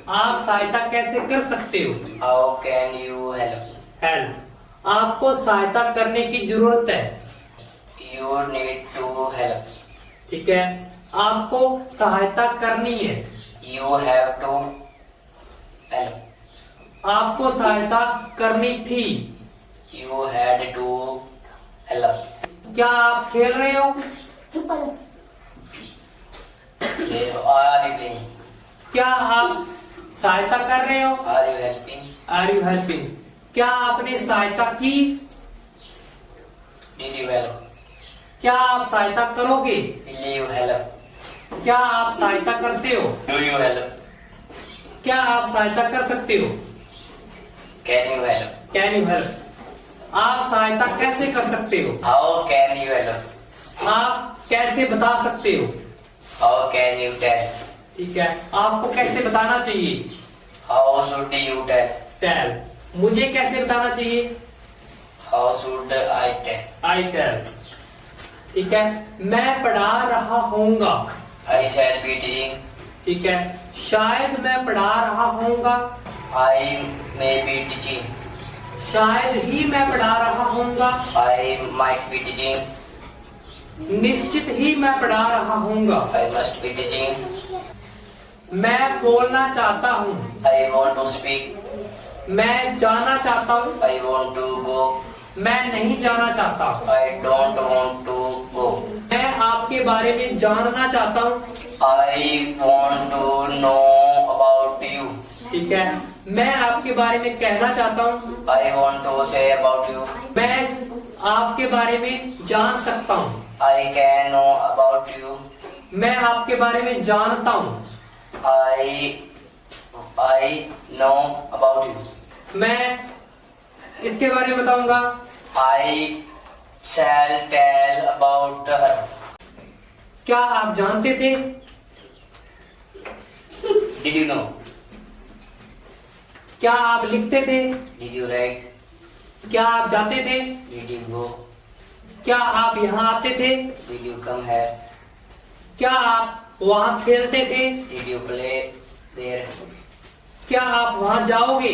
आप सहायता कैसे कर सकते हो? How can you help? Help, आपको सहायता करने की जरूरत है। You need to help. ठीक है, आपको सहायता करनी है। You have to help. आपको सहायता करनी थी। You had to help. क्या आप खेल रहे हो? Are you playing? क्या आप सहायता कर रहे हो? Are you helping? Are you helping? क्या आपने सहायता की? Did you help? क्या आप सहायता करोगे? Will you help? क्या आप सहायता करते हो? Do you help? क्या आप सहायता कर सकते हो? Can you help? Can you help? आप सहायता कैसे कर सकते हो? How can you help? आप कैसे बता सकते हो? How can you tell? ठीक है, आपको कैसे बताना चाहिए? How should you tell? Tell, मुझे कैसे बताना चाहिए? How should I tell? I tell. ठीक है, मैं पढ़ा रहा होऊंगा। I shall be teaching. ठीक है, शायद मैं पढ़ा रहा होऊंगा। I may be teaching. शायद ही मैं पढ़ा रहा होऊंगा। I might be teaching. निश्चित ही मैं पढ़ा रहा होऊंगा। I must be teaching. मैं बोलना चाहता हूँ। I want to speak. मैं जाना चाहता हूँ। I want to go. मैं नहीं जाना चाहता। I don't want to go. मैं आपके बारे में जानना चाहता हूँ। I want to know about you. ठीक है, मैं आपके बारे में कहना चाहता हूँ। I want to say about you. मैं आपके बारे में जान सकता हूँ। I can know about you. मैं आपके बारे में जानता हूँ। I know about you. मैं इसके बारे में बताऊंगा। I shall tell about her. क्या आप जानते थे? Did you know? क्या आप लिखते थे? Did you write? क्या आप जाते थे? Did you go? क्या आप यहाँ आते थे? Did you come here? क्या आप वहाँ खेलते थे? Did you play there? क्या आप वहाँ जाओगे?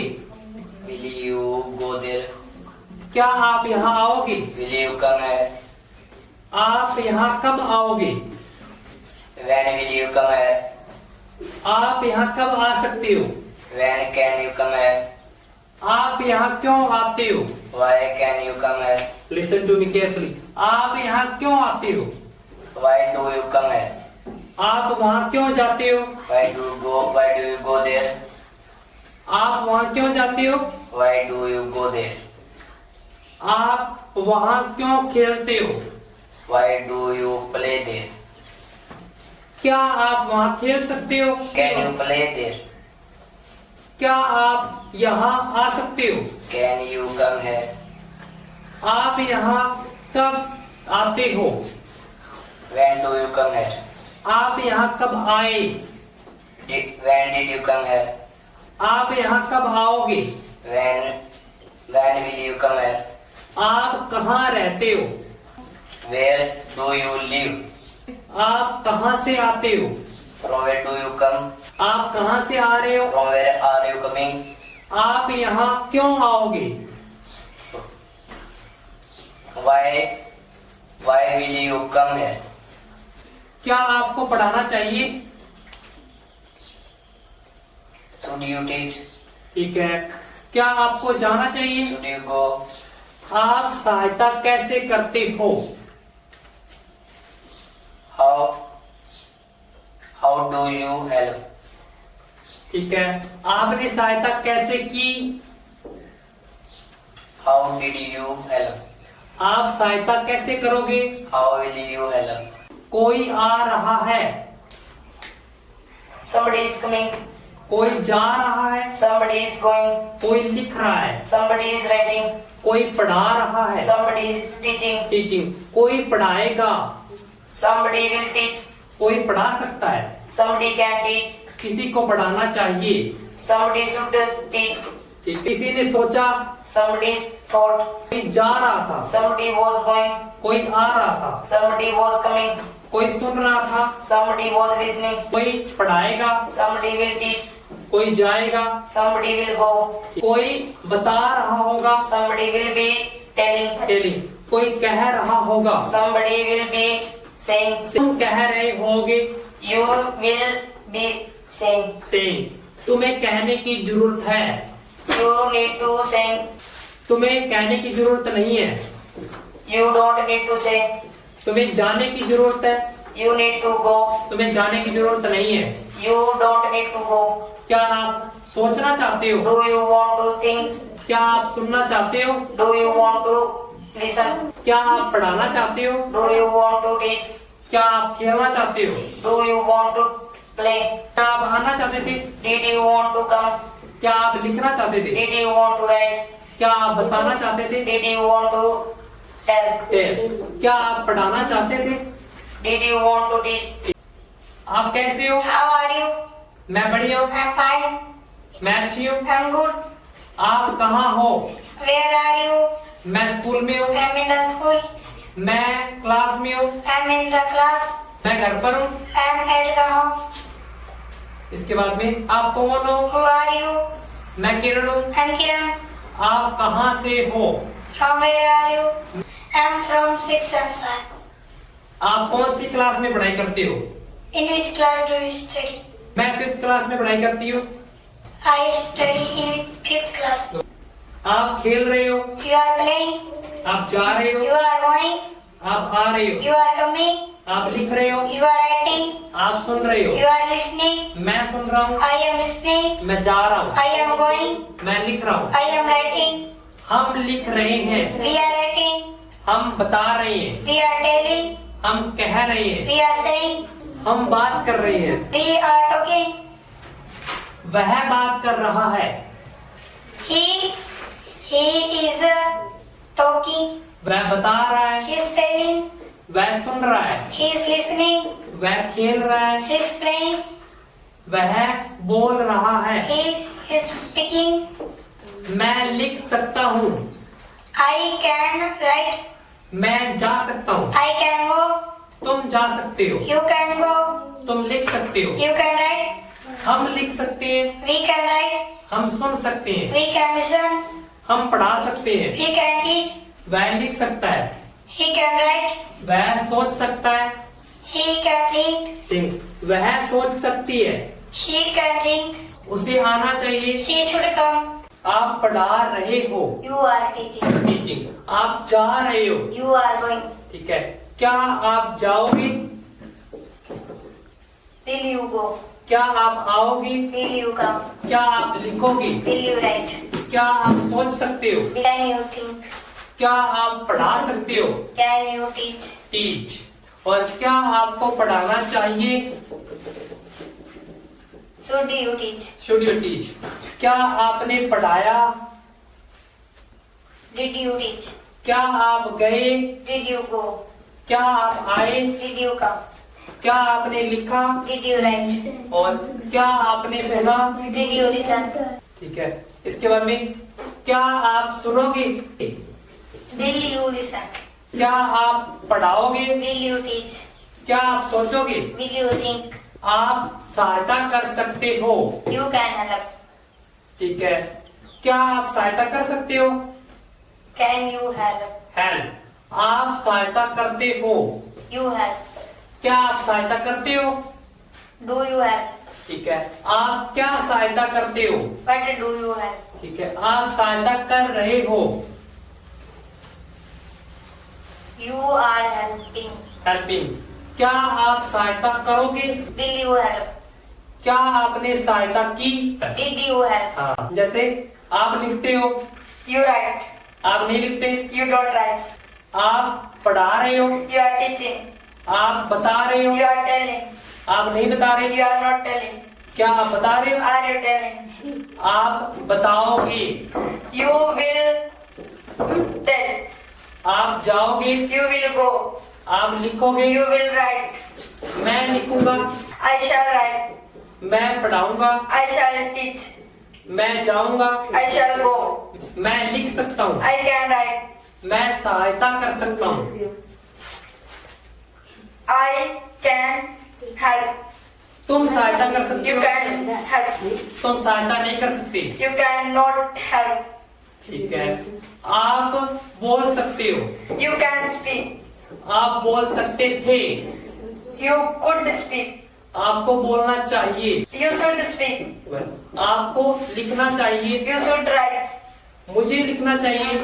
Will you go there? क्या आप यहाँ आओगे? Will you come here? आप यहाँ कब आओगे? When will you come here? आप यहाँ कब आ सकते हो? When can you come here? आप यहाँ क्यों आते हो? Why can you come here? Listen to me carefully. आप यहाँ क्यों आते हो? Why do you come here? आप वहाँ क्यों जाते हो? Why do you go? Why do you go there? आप वहाँ क्यों जाते हो? Why do you go there? आप वहाँ क्यों खेलते हो? Why do you play there? क्या आप वहाँ खेल सकते हो? Can you play there? क्या आप यहाँ आ सकते हो? Can you come here? आप यहाँ कब आते हो? When do you come here? आप यहाँ कब आए? When did you come here? आप यहाँ कब आओगे? When will you come here? आप कहाँ रहते हो? Where do you live? आप कहाँ से आते हो? From where do you come? आप कहाँ से आ रहे हो? From where are you coming? आप यहाँ क्यों आओगे? Why will you come here? क्या आपको पढ़ाना चाहिए? Should you teach? ठीक है, क्या आपको जाना चाहिए? Should you go? आप सहायता कैसे करते हो? How do you help? ठीक है, आपने सहायता कैसे की? How did you help? आप सहायता कैसे करोगे? How will you help? कोई आ रहा है। Somebody is coming. कोई जा रहा है। Somebody is going. कोई लिख रहा है। Somebody is writing. कोई पढ़ा रहा है। Somebody is teaching. टीचिंग, कोई पढ़ाएगा। Somebody will teach. कोई पढ़ा सकता है। Somebody can teach. किसी को पढ़ाना चाहिए। Somebody should teach. किसी ने सोचा। Somebody thought. कोई जा रहा था। Somebody was going. कोई आ रहा था। Somebody was coming. कोई सुन रहा था। Somebody was listening. कोई पढ़ाएगा। Somebody will teach. कोई जाएगा, somebody will go, कोई बता रहा होगा, somebody will be telling, telling, कोई कह रहा होगा, somebody will be saying, तुम कह रहे होगे, you will be saying, saying, तुम्हें कहने की जरूरत है, you need to say, तुम्हें कहने की जरूरत नहीं है, you don't need to say, तुम्हें जाने की जरूरत है, you need to go, तुम्हें जाने की जरूरत नहीं है। you don't need to go, क्या आप सोचना चाहते हो? do you want to think, क्या आप सुनना चाहते हो? do you want to listen, क्या आप पढ़ाना चाहते हो? do you want to teach, क्या आप खेलना चाहते हो? do you want to play, क्या आप आना चाहते थे? did you want to come, क्या आप लिखना चाहते थे? did you want to write, क्या आप बताना चाहते थे? did you want to tell, क्या आप पढ़ाना चाहते थे? did you want to teach, आप कैसे हो? how are you, मैं बढ़िया हूँ, I'm fine, मैं अच्छी हूँ। I'm good, आप कहाँ हो? where are you, मैं स्कूल में हूँ, I'm in the school, मैं क्लास में हूँ, I'm in the class, मैं घर पर हूँ। I'm at the home, इसके बाद में आप कौन हो? who are you, मैं किरण हूँ। I'm Kiran, आप कहाँ से हो? from where are you, I'm from 6th and 5. आप कौन सी क्लास में पढ़ाई करते हो? In which class do you study? मैं 5th क्लास में पढ़ाई करती हूँ। I study in 5th class. आप खेल रहे हो, You are playing, आप जा रहे you हो, are going, आप आ रहे हो, you are coming, आप लिख रहे हो, you are writing, आप सुन रहे हो, you are listening, मैं सुन रहा हूँ, I am listening, मैं जा रहा हूँ, I am going, मैं लिख रहा हूँ, I am writing, हम लिख रहे हैं, we are writing, हम बता रहे हैं, we are telling, हम कह रहे हैं, we are saying, हम बात कर रहे हैं, we are talking, वह बात कर रहा है, he is talking, वह बता रहा है, he is telling, वह सुन रहा है, he is listening, वह खेल रहा है, he is playing, वह बोल रहा है, he is speaking, मैं लिख सकता हूँ, I can write, मैं जा सकता हूँ, I can go, तुम जा सकते हो, you can go, तुम लिख सकते हो, you can write, हम लिख सकते हैं, we can write, हम सुन सकते हैं, we can listen, हम पढ़ा सकते हैं, we can teach, वह लिख सकता है, he can write, वह सोच सकता है, he can think, वह सोच सकती है, she can think, उसे आना चाहिए, she should come, आप पढ़ा रहे हो, you are teaching, टीचिंग, आप जा रहे हो, you are going, ठीक है, क्या आप जाओगे, will you go, क्या आप आओगे, will you come, क्या आप लिखोगे, will you write, क्या आप सोच सकते हो, can you think, क्या आप पढ़ा सकते हो, can you teach, टीच, और क्या आपको पढ़ाना चाहिए, should you teach, should you teach, क्या आपने पढ़ाया, did you teach, क्या आप गए, did you go, क्या आप आए, did you come, क्या आपने लिखा, did you write, और क्या आपने सुना, did you listen, ठीक है, इसके बाद में क्या आप सुनोगे, will you listen, क्या आप पढ़ाओगे, will you teach, क्या आप सोचोगे, will you think, आप सहायता कर सकते हो, you can help, ठीक है, क्या आप सहायता कर सकते हो, can you help, हेल्प, आप सहायता करते हो, you help, क्या आप सहायता करते हो, do you help, ठीक है, आप क्या सहायता करते हो, what do you help, ठीक है, आप सहायता कर रहे हो, you are helping, हेल्पिंग, क्या आप सहायता करोगे, will you help, क्या आपने सहायता की, did you help, हाँ, जैसे आप लिखते हो, you write, आप नहीं लिखते, you don't write, आप पढ़ा रहे हो, you are teaching, आप बता रहे हो, you are telling, आप नहीं बता रहे, you are not telling, क्या आप बता रहे हो, are you telling, आप बताओगे, you will tell, आप जाओगे, you will go, आप लिखोगे, you will write, मैं लिखूंगा, I shall write, मैं पढ़ाऊंगा, I shall teach, मैं जाऊंगा, I shall go, मैं लिख सकता हूँ, I can write, मैं सहायता कर सकता हूँ, I can help, तुम सहायता कर सकते You हो, can help. तुम सहायता नहीं कर सकते। You cannot help. ठीक है। आप बोल सकते हो, You can speak. आप बोल सकते थे, You could speak. आपको बोलना चाहिए, You should speak. आपको लिखना चाहिए, You should write. मुझे लिखना चाहिए,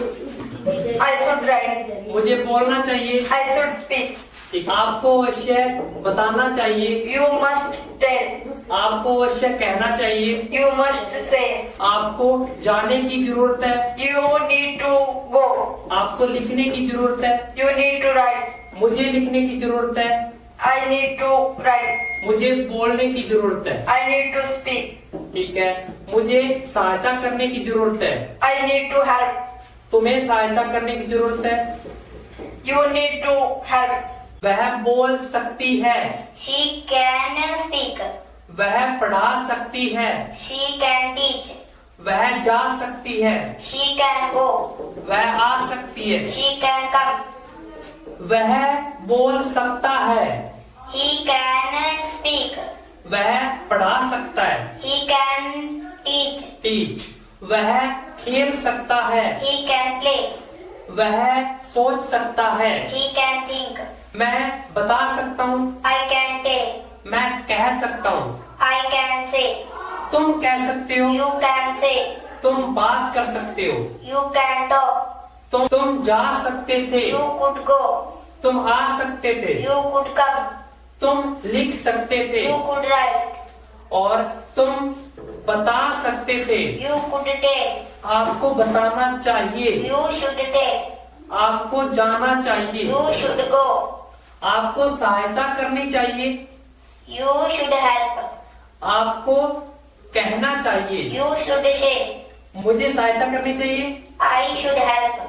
I should write. मुझे बोलना चाहिए, I should speak. ठीक। आपको अवश्य बताना चाहिए, You must tell. आपको अवश्य कहना चाहिए, You must say. आपको जाने की जरूरत है, You need to go. आपको लिखने की जरूरत है, You need to write. मुझे लिखने की जरूरत है, I need to write. मुझे बोलने की जरूरत है, I need to speak. ठीक है। मुझे सहायता करने की जरूरत है, I need to help. तुम्हें सहायता करने की जरूरत है, You need to help. वह बोल सकती है, She can speak. वह पढ़ा सकती है, She can teach. वह जा सकती है, She can go. वह आ सकती है, She can come. वह बोल सकता है, He can speak. वह पढ़ा सकता है, He can teach. टीच। वह खेल सकता है, He can play. वह सोच सकता है, He can think. मैं बता सकता हूँ, I can tell. मैं कह सकता हूँ, I can say. तुम कह सकते हो, You can say. तुम बात कर सकते हो, You can talk. तुम जा सकते थे, You could go. तुम आ सकते थे, You could come. तुम लिख सकते थे, You could write. और तुम बता सकते थे। You could tell. आपको बताना चाहिए, You should tell. आपको जाना चाहिए, You should go. आपको सहायता करनी चाहिए, You should help. आपको कहना चाहिए, You should say. मुझे सहायता करनी चाहिए। I should help.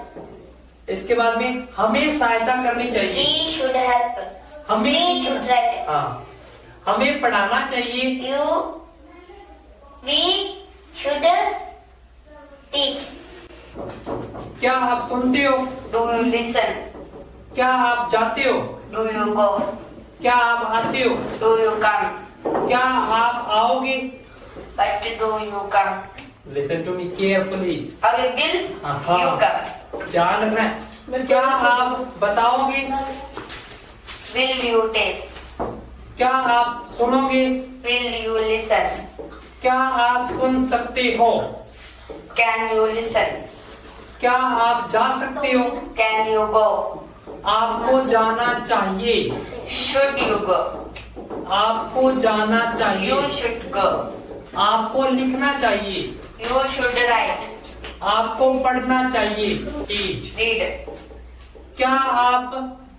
इसके बाद में हमें सहायता करनी चाहिए, We should help. हमें We should write. हाँ, हमें पढ़ाना चाहिए, We should teach. क्या आप सुनते हो, Do you listen? क्या आप जाते हो, Do you go? क्या आप आते हो, Do you come? क्या आप आओगे। But do you come? Listen to me carefully, I will. हाँ। You come. ध्यान रखना है। क्या आप बताओगे, Will you tell? क्या आप सुनोगे, Will you listen? क्या आप सुन सकते हो, Can you listen? क्या आप जा सकते हो, Can you go? आपको जाना चाहिए, Should you go? आपको जाना चाहिए, You should go. आपको लिखना चाहिए, You should write. आपको पढ़ना चाहिए, टीच। Read. क्या आप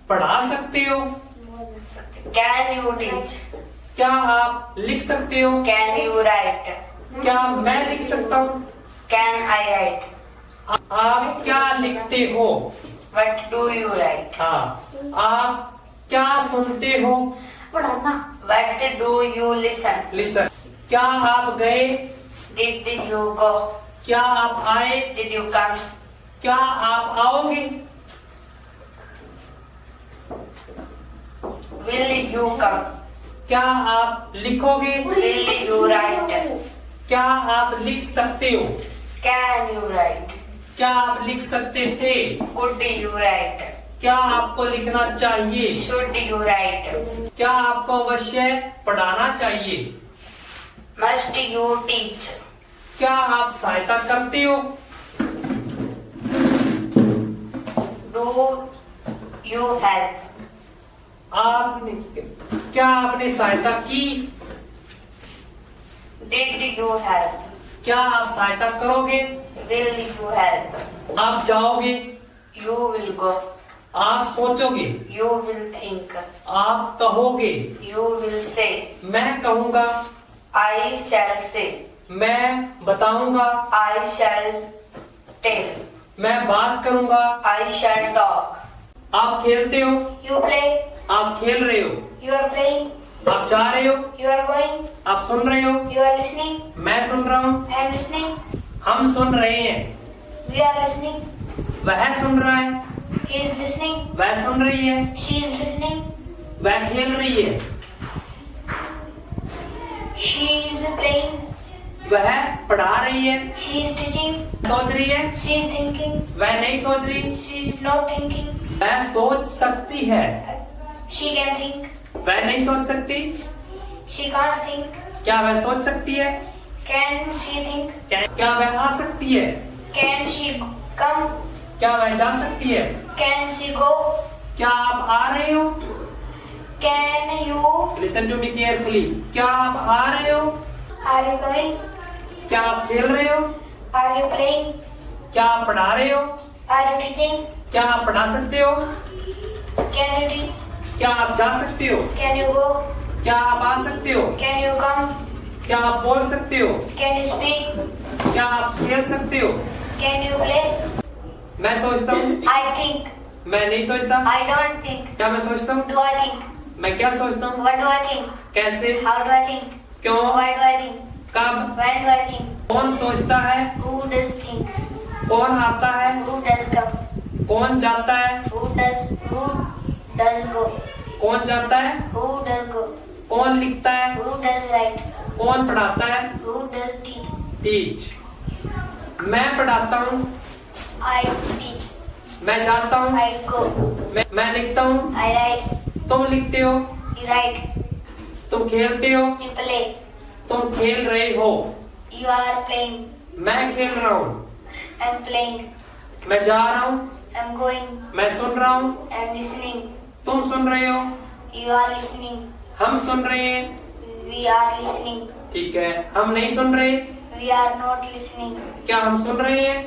पढ़ा सकते हो, Can you teach? क्या आप लिख सकते हो, Can you write? क्या मैं लिख सकता हूँ, Can I write? आप क्या लिखते हो, What do you write? हाँ, आप क्या सुनते हो, What do you listen? Listen. क्या आप गए, Did you go? क्या आप आए, Did you come? क्या आप आओगे, Will you come? क्या आप लिखोगे, Will you write? क्या आप लिख सकते हो, Can you write? क्या आप लिख सकते थे, Could you write? क्या आपको लिखना चाहिए, Should you write? क्या आपको अवश्य पढ़ाना चाहिए, Must you teach? क्या आप सहायता करते हो, Do you help? आपने क्या आपने सहायता की, Did you help? क्या आप सहायता करोगे, Will you help? आप जाओगे, You will go. आप सोचोगे, You will think. आप कहोगे, You will say. मैं कहूँगा, I shall say. मैं बताऊंगा, I shall tell. मैं बात करूंगा। I shall talk. आप खेलते हो, You play. आप खेल रहे हो, You are playing. आप जा रहे हो, You are going. आप सुन रहे हो, You are listening. मैं सुन रहा हूँ, I am listening. हम सुन रहे हैं, We are listening. वह सुन रहा है, He is listening. वह सुन रही है, She is listening. वह खेल रही है। She is playing. वह पढ़ा रही है, She is teaching. सोच रही है, She is thinking. वह नहीं सोच रही, She is not thinking. वह सोच सकती है, She can think. वह नहीं सोच सकती, She can't think. क्या वह सोच सकती है, Can she think? क्या वह आ सकती है, Can she come? क्या वह जा सकती है, Can she go? क्या आप आ रहे हो, Can you? Listen to me carefully, क्या आप आ रहे हो, Are you coming? क्या आप खेल रहे हो, Are you playing? क्या आप पढ़ा रहे हो, Are you teaching? क्या आप पढ़ा सकते हो, Can you teach? क्या आप जा सकते हो, Can you go? क्या आप आ सकते हो, Can you come? क्या आप बोल सकते हो, Can you speak? क्या आप खेल सकते हो। Can you play? मैं सोचता हूँ, I think. मैं नहीं सोचता, I don't think. क्या मैं सोचता हूँ, Do I think? मैं क्या सोचता हूँ, What do I think? कैसे, How do I think? क्यों, Why do I think? कब, When do I think? कौन सोचता है, Who does think? कौन आता है, Who does come? कौन जाता है, Who does go? कौन जाता है, Who does go? कौन लिखता है, Who does write? कौन पढ़ाता है, Who does teach? टीच। मैं पढ़ाता हूँ, I teach. मैं जाता हूँ, I go. मैं लिखता हूँ, I write. तुम लिखते हो, You write. तुम खेलते हो, You play. तुम खेल रहे हो, You are playing. मैं खेल रहा हूँ, I'm playing. मैं जा रहा हूँ, I'm going. मैं सुन रहा हूँ, I'm listening. तुम सुन रहे हो, You are listening. हम सुन रहे हैं, We are listening. ठीक है, हम नहीं सुन रहे, We are not listening. क्या हम सुन रहे हैं,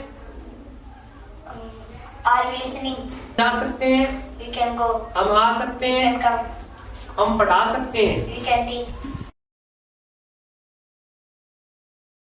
Are we listening? जा सकते हैं, We can go. हम आ सकते We हैं, can come. हम पढ़ा सकते हैं, We can teach.